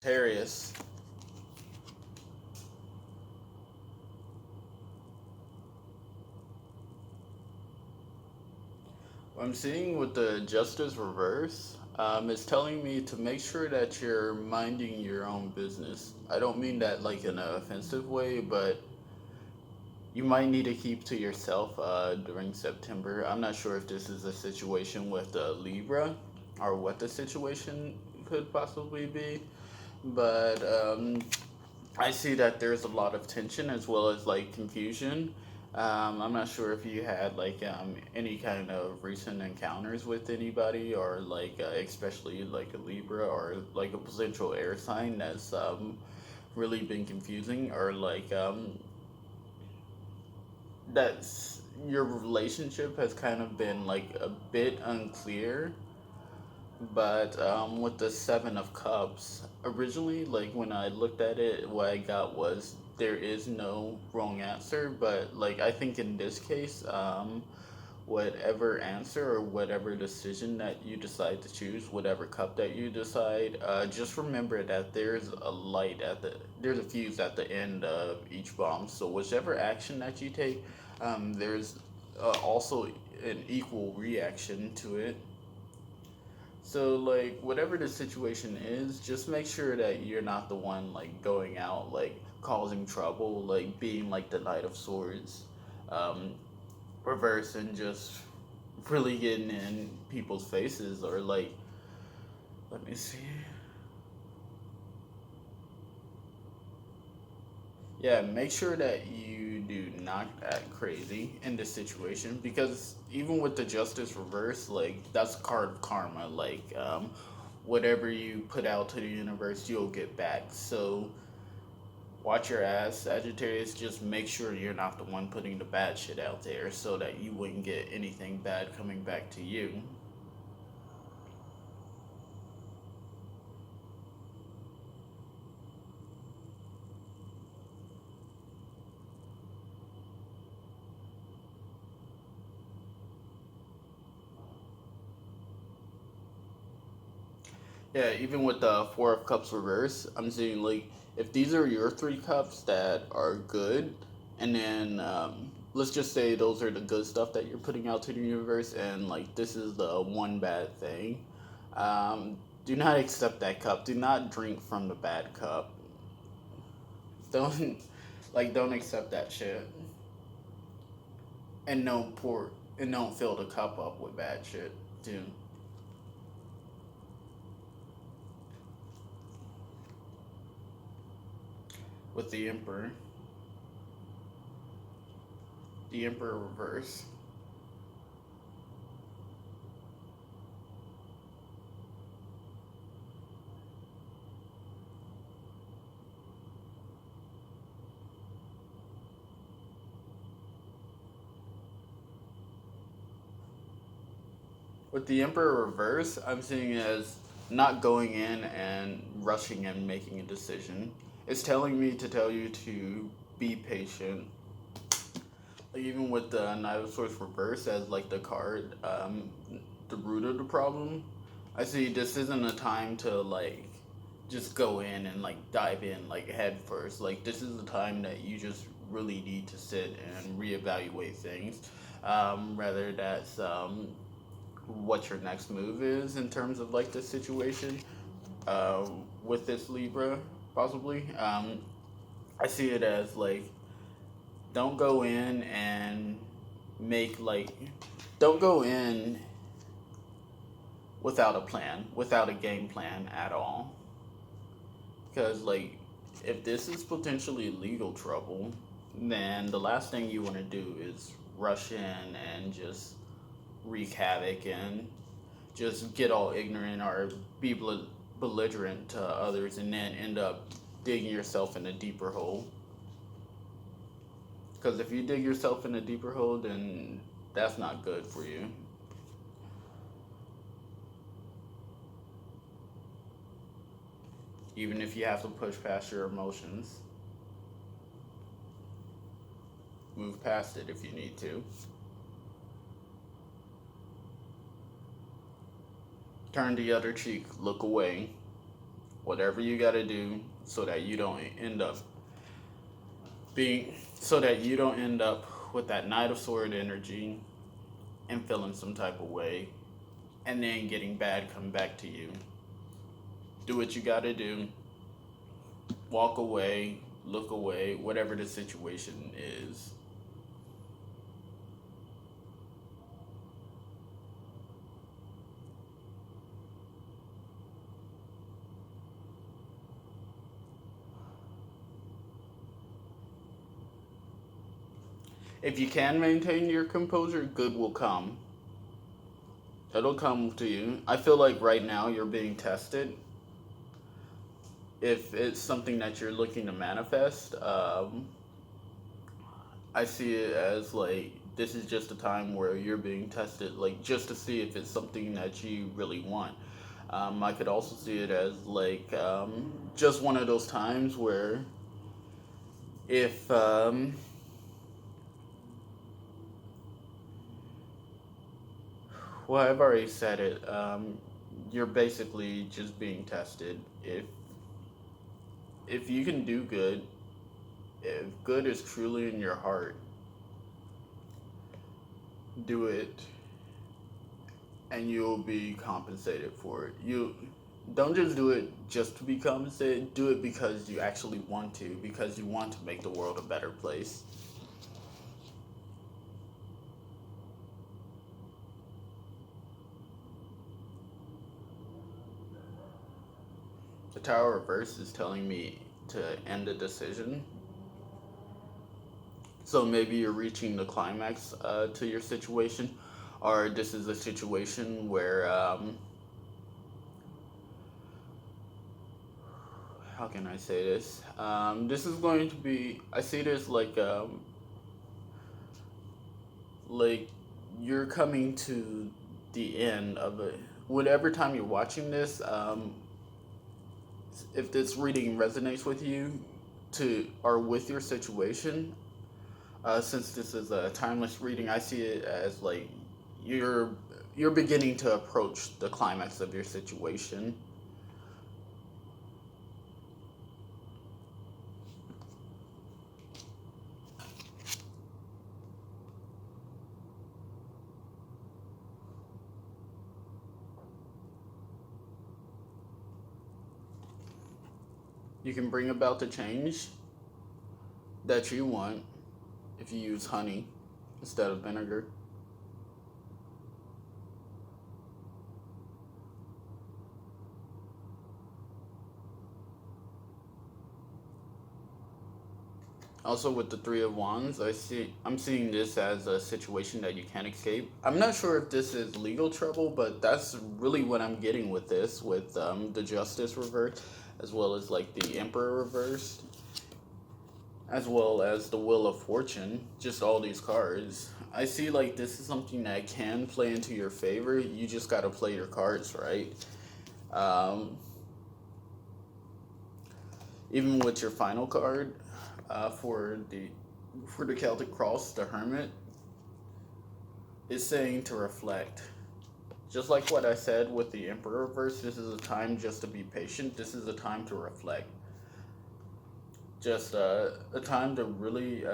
Sagittarius. What I'm seeing with the Justice Reverse, is telling me to make sure that you're minding your own business. I don't mean that like in an offensive way, but you might need to keep to yourself during September. I'm not sure if this is a situation with Libra or what the situation could possibly be, but I see that there's a lot of tension as well as like confusion. I'm not sure if you had like any kind of recent encounters with anybody, or like especially like a Libra or like a potential air sign that's really been confusing, or like that's your relationship has kind of been like a bit unclear. But with the Seven of Cups, originally, like when I looked at it, what I got was there is no wrong answer. But like I think in this case, whatever answer or whatever decision that you decide to choose, whatever cup that you decide, just remember that there's a fuse at the end of each bomb. So whichever action that you take, there's also an equal reaction to it. So like whatever the situation is, just make sure that you're not the one like going out like causing trouble, like being like the Knight of Swords, um, reverse, and just really getting in people's faces, or like, let me see. Yeah, make sure that you do not act crazy in this situation, because even with the Justice reverse, like that's a card of karma. Like whatever you put out to the universe, you'll get back. So watch your ass, Sagittarius. Just make sure you're not the one putting the bad shit out there, so that you wouldn't get anything bad coming back to you. Yeah, even with the Four of Cups reverse, I'm seeing like if these are your three cups that are good, and then let's just say those are the good stuff that you're putting out to the universe, and like this is the one bad thing. Do not accept that cup. Do not drink from the bad cup. Don't don't accept that shit, and don't fill the cup up with bad shit too. With the Emperor reverse. With the Emperor reverse, I'm seeing it as not going in and rushing and making a decision. It's telling me to tell you to be patient. Like even with the Knight of Swords reverse as like the card, the root of the problem. I see this isn't a time to like just go in and like dive in like head first. Like this is the time that you just really need to sit and reevaluate things. Rather that's what your next move is in terms of like this situation with this Libra, possibly. I see it as like don't go in and make like don't go in without a plan, without a game plan at all. Because like if this is potentially legal trouble, then the last thing you want to do is rush in and just wreak havoc and just get all ignorant or be belligerent to others, and then end up digging yourself in a deeper hole. Because if you dig yourself in a deeper hole, then that's not good for you. Even if you have to push past your emotions, move past it if you need to. Turn the other cheek, look away, whatever you got to do so that you don't end up so that you don't end up with that Knight of Sword energy and feeling some type of way and then getting bad come back to you. Do what you got to do. Walk away, look away, whatever the situation is. If you can maintain your composure, good will come. It'll come to you. I feel like right now you're being tested. If it's something that you're looking to manifest, I see it as like this is just a time where you're being tested, like just to see if it's something that you really want. I could also see it as like just one of those times where if well, I've already said it. You're basically just being tested. If you can do good, if good is truly in your heart, do it, and you'll be compensated for it. You don't just do it just to be compensated. Do it because you actually want to, because you want to make the world a better place. The Tower reverse is telling me to end a decision. So maybe you're reaching the climax to your situation, or this is a situation where, how can I say this? This is going to be, I see this like you're coming to the end of it. Whatever time you're watching this, if this reading resonates with you to or with your situation, since this is a timeless reading, I see it as like you're you're beginning to approach the climax of your situation. You can bring about the change that you want if you use honey instead of vinegar. Also, with the Three of Wands, I'm seeing this as a situation that you can't escape. I'm not sure if this is legal trouble, but that's really what I'm getting with this, with the Justice reversed, as well as like the Emperor reversed, as well as the Wheel of Fortune. Just all these cards. I see like this is something that can play into your favor. You just gotta play your cards right. Um, Even with your final card for the Celtic Cross, the Hermit, is saying to reflect. Just like what I said with the Emperor verse, this is a time just to be patient. This is a time to reflect. Just a time to really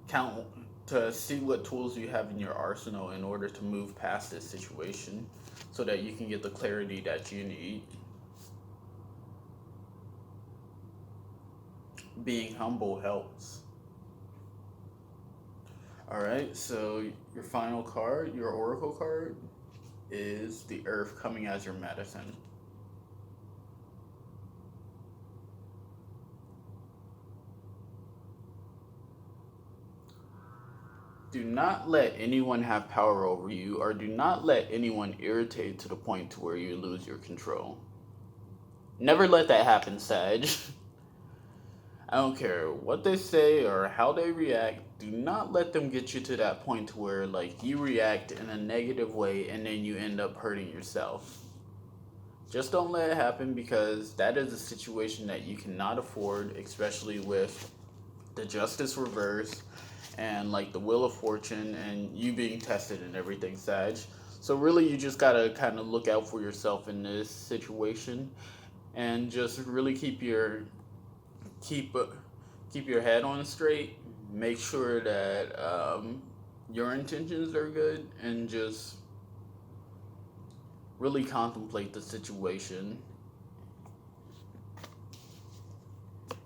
count, to see what tools you have in your arsenal in order to move past this situation so that you can get the clarity that you need. Being humble helps. Alright, so your final card, your oracle card, is the earth coming as your medicine. Do not let anyone have power over you, or do not let anyone irritate to the point to where you lose your control. Never let that happen, Sag. I don't care what they say or how they react. Do not let them get you to that point to where like you react in a negative way and then you end up hurting yourself. Just don't let it happen, because that is a situation that you cannot afford, especially with the Justice reverse and like the Wheel of Fortune and you being tested and everything, Sag. So really you just gotta kind of look out for yourself in this situation and just really keep keep your head on straight. Make sure that your intentions are good, and just really contemplate the situation,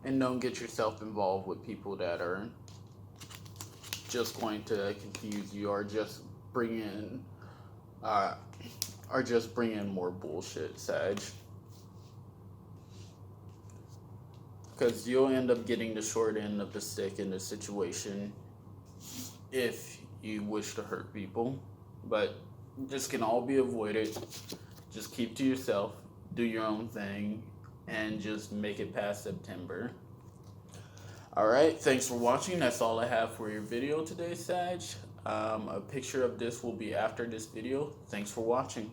and don't get yourself involved with people that are just going to confuse you, or just bring in uh, more bullshit, Sag. Because you'll end up getting the short end of the stick in this situation if you wish to hurt people. But this can all be avoided. Just keep to yourself, do your own thing, and just make it past September. Alright, thanks for watching. That's all I have for your video today, Sag. A picture of this will be after this video. Thanks for watching.